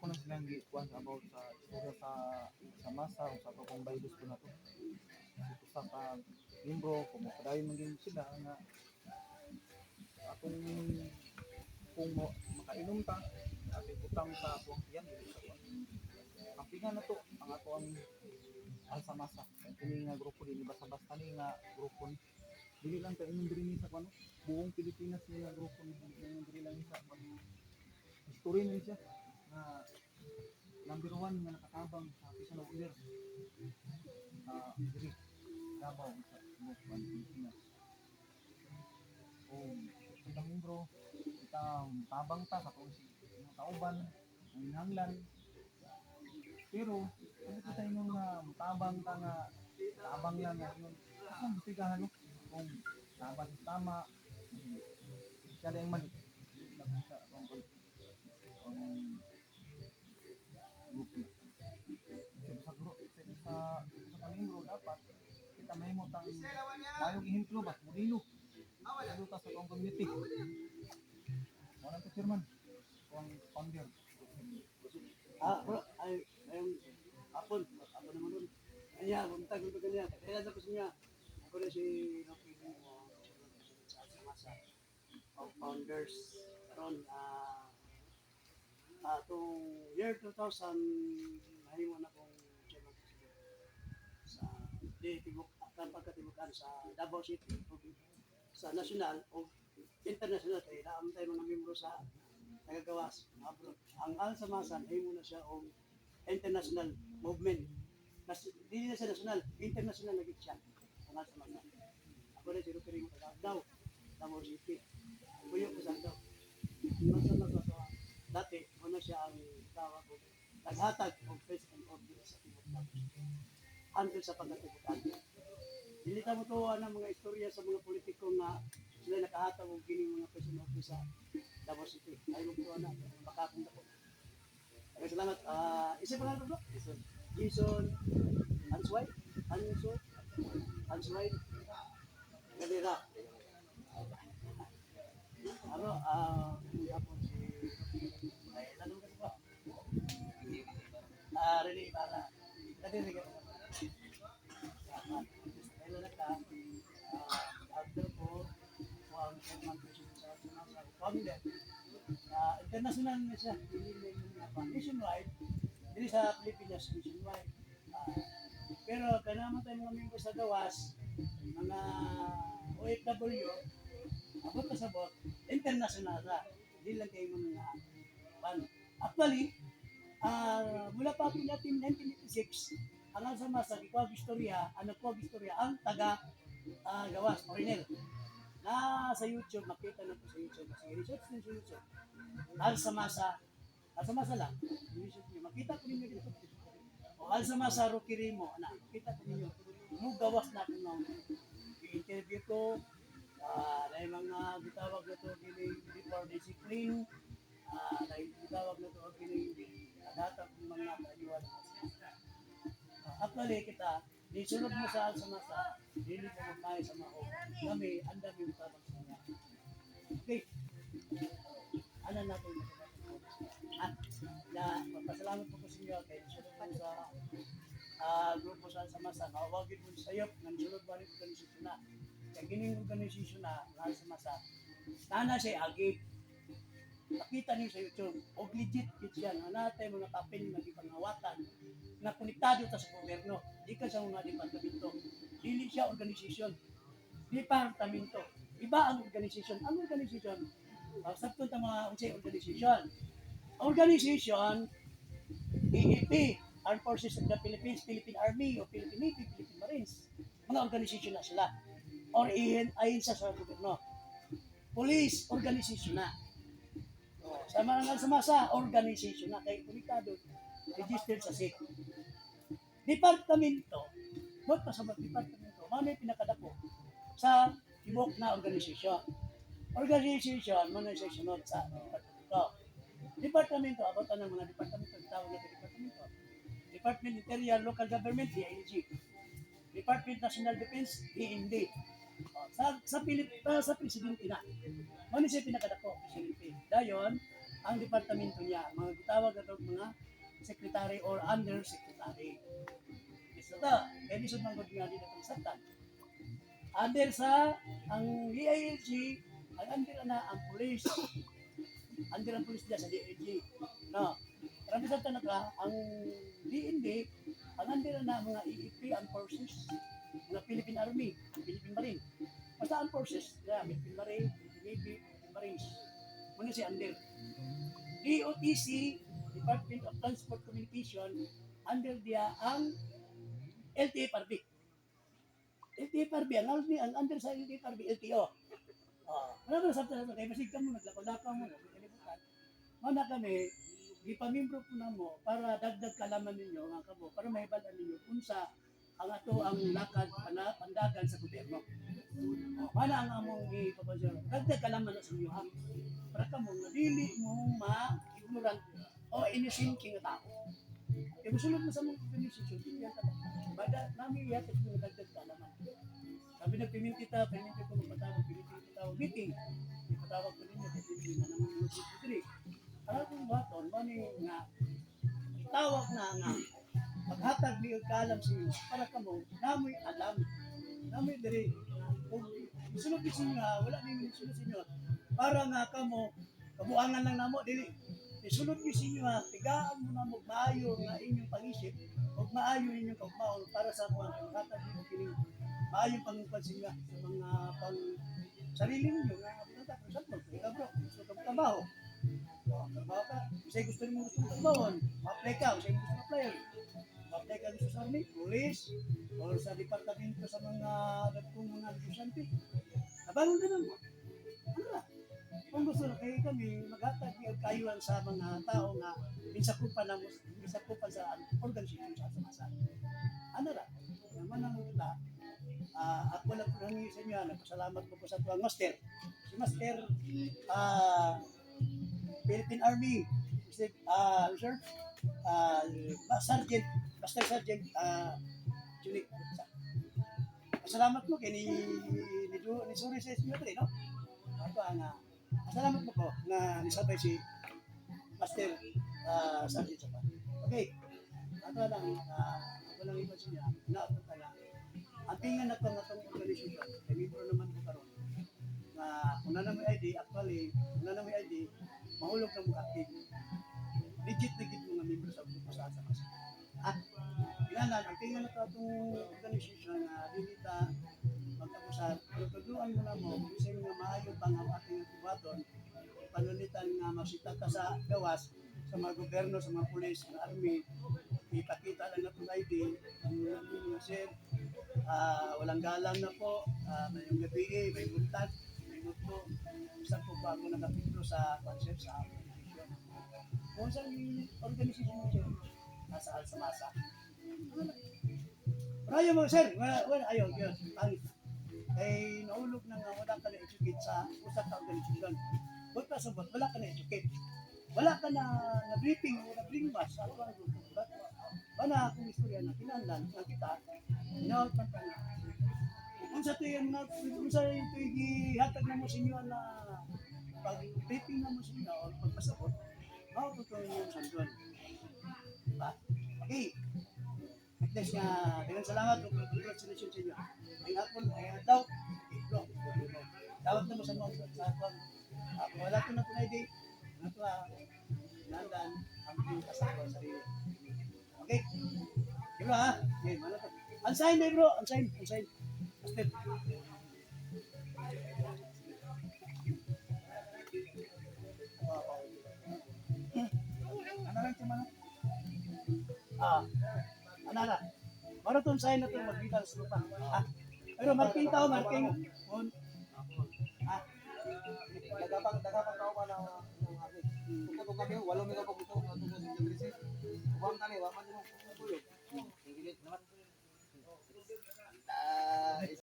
ko na silang gikuan about sa istorya sa masa o sa tukong virus ko na to. Ito sa ka membro kung makadayon man din sila nga atong kung makainom ta ating utang sa atong yan dili sa kuan. Ang pinga na to ang ato ang alsa masa. Kini nga grupo dili basta-basta ni nga grupo ni. Dili lang ta inom diri sa kuan buong Pilipinas ni nga grupo ni dili lang sa kuan. History na siya na number 1 nga nakatabang sa Quezon Order. Diri Davao sa buong Pilipinas. Kita membro, kita tabang ta sa kung kauban, ang hinanglan. Pero, ano kita yung tabang ta nga, tabang lang nga yun. Ang bitigahan no? Kung tabang tama, siya lang yung mali. Sa grupo. Sa membro, dapat kita may mo tang mayong ihemplo ba, modelo. Modelo ta sa kong community. Wala to chairman. Kung founder. Bro, apon naman doon. Kaya, buntag ko kanya. Kaya sa gusto niya, ako na si Rocky mo sa masa of founders karon atong year 2000 mahimo na kong chairman sa tibok ang pagkatibukan sa Davao City sa national o international kay naam tayo mga miyembro sa nagagawas abroad. Ang Alsamasan ay muna siya o international movement. Dili na siya national, international na siya. Ang Alsamasan. Ako na si Rupering daw, Davao City. Kuyo ko sa daw. Alsamasan dati, muna siya ang tawag o naghatag o president of the sa Pilipinas. Andun sa pagkatibukan. Dili ta mo tuwa ng mga istorya sa mga politiko nga sila nakahatag og kining mga president of sa Davao City. Ay mo tuwa na makapunda ko. Okay, salamat. Isa pa nga bro? Jason Answay? Answay? Galera. Ano, ako si ay, tanong ka ba? Rene para. Kadiri ka. Hello na ka. After ko, ang chairman ko sa founder. International na siya. Nationwide. Dili sa Pilipinas, nationwide. Pero kailangan tayo mga miyembro sa gawas, mga OFW, abot na sabot, international na. Dili lang kayo mga pan. Actually, mula pa po natin 1986, ang Alsamasa, ikuwag istorya, ang taga gawas, foreigner. Na sa YouTube, makita na po sa YouTube. Kasi research din sa YouTube. Alsamasa lang. Makita ko ninyo dito. O Alsamasa Rokirimo, makita ko ninyo. Gawas na po nung i-interview ko. Dahil mga bitawag na ito, before discipline. Dahil bitawag na ito, datang mga kayuan. Actually, kita, disunod mo sa Alsamasa, dili ko magmay sa mao. Kami, ang dami yung tabang sa niya. Okay. Ano natin magpasalamat po sa inyo kay sunod po sa grupo sa Alsamasa. Kawagin po sa iyo ng sunod ba rin organisasyon na. Kaya gining organisasyon na ng Alsamasa, nana siya agit. Nakita niyo sa YouTube, o legit yan. Natin mga papel na ipangawatan na konektado ta sa gobyerno. Di ka sa mga departamento. Dili siya organisasyon. Departamento. Iba ang organisasyon. Ang organisasyon, sabto ta mga organisasyon. Organization, EEP, Armed Forces of the Philippines, Philippine Army, o Philippine Navy, Philippine Marines. Mga organisasyon na sila. Or ayon sa gobyerno. Police, organisasyon na. Sa mga Alsamasa, organisasyon na kay konektado, registered sa SIC. Departamento, not pa sa departamento, mga pinakadako sa tibok na organisasyon. Organisasyon, mga sunod sa departamento. Departamento, abot ng mga departamento, tawag na departamento. Department Interior Local Government, DILG. Department National Defense, DND. Sa Pilipinas, sa Presidente na. Ano siya pinakadako, Presidente. Dayon, ang departamento niya. Mga gitawag na ito mga secretary or undersecretary. So ta, kaya lisod man gud nga dito sa saktan. Under sa ang DILG ay under na ang police. Under ang police diya sa DILG. No. Marami sa tanaka ang DND ang under na mga EEP and forces, mga Philippine Army, Philippine Marine. Basta ang forces, Philippine Marine, Navy, Marines. Muna si under. DOTC, Department of Transport Communication, under dia ang LTFRB. LTFRB, ang under sa LTFRB, LTO. Wala ba sa tayo, kaya masig ka mo, naglakaw-lakaw mo, kalimutan. Mana kami, ipamimbro po na mo para dagdag kalaman ninyo, mga kabo, para mahibalan ninyo kung sa ang ato ang lakad pandagan sa gobyerno. Mana ang among ipapansyo, dagdag kalaman na sa inyo ha. Para ka mo, nadili mo ma-ignorant o innocent nga tao. Kaya musulod mo sa mga organisasyon, hindi yan talaga. Bada namin yata yung dagdag kalaman. Sabi nagpimin kita, pimin ko magpatawag, pimin kita meeting. Ipatawag ko ninyo, pimin na naman yung secretary. Ano kung baton, mani nga, itawag na nga, maghatag ni kalam sa inyo, para ka mo, namoy alam, namoy diri, kung sunod kasi nga, wala nang sunod sa inyo, para nga ka mo, kabuangan lang namo, dili, isunod kasi inyo ha, tigaan mo na mo, maayo nga inyong pag-isip, o maayo inyong kaugmaon, para sa mga maghatag ni kining, maayo pang-pansin nga, sa mga pang, sarili ninyo, nga, pagkatag, sa mga, ikaw bro, gusto ka trabaho, trabaho ka, kasi gusto rin mo gusto trabaho, ma-apply ka, kasi gusto ma-apply, ma-apply ka gusto sa army, police, o sa departamento sa mga kung mga negosyante, nabangon ka naman, ano na, kung gusto na kayo kami, maghatag yung kayuan sa mga tao na minsakupan sa organisasyon sa masa. Ano na, naman ang nila, ako lang po nangyay sa inyo, nagpasalamat po sa tuwang master, si Master, Philippine Army, Reserve, Sergeant, Master Sergeant, Junik. Salamat mo kay ni Suri sa inyo no? Ako ang salamat mo po na nisabay si Master Sergeant Sapa. Okay. Ako lang iba siya na ako kaya. Ang tingin na itong organisasyon, ay membro naman ko karon. Na kung na may ID, actually, kung na may ID, mahulog na mga active. Legit mga membro sa grupo sa asa-asa. At kailangan, ang tingnan na ito itong organisasyon na dinita magkapusat, pagkaduan mo na mo, kasi mga maayong pang ang ating atibaton, panunitan nga magsita ka sa gawas, sa mga gobyerno, sa mga pulis, sa army, ipakita lang na itong ID, ang mga sir, walang galang na po, may yung gabi, may buntag, may muto, isa po pa ako nakapitro sa concept sa organisasyon. Kung saan yung organisasyon mo siya, nasa alsa-masa. Pero ayaw mo, sir, ayaw, yun, pangit. Ay naulog na nga, wala ka na-educate sa usap na organisasyon. Huwag ka sabot, wala ka na-educate. Wala ka na briefing, na bringmas, sa mga grupo. Bana akong istorya na kinandan, na kita, inawagpan ka na. Kung sa ito yung hatag na mo sa inyo na pag-briefing na mo sa inyo, o pagpasabot, makaputulong yung sandon. Diba? Okay. At least nga, dengan salamat kung congratulations sa inyo. Ay hapon, ay daw, tawag na mo sa mga sa hapon. Wala ko na ito na ID. Wala ko nandan ang kasama sa sarili. Okay? Diba ha? Okay, mana to? Unsign na bro, unsign. Step. Ano lang siya mana? Anara. Marathon sign na ito, magbita sa lupa. Pero marking tao, marking. Dagapang tao ka na ng akin. Kung kami, 8 mga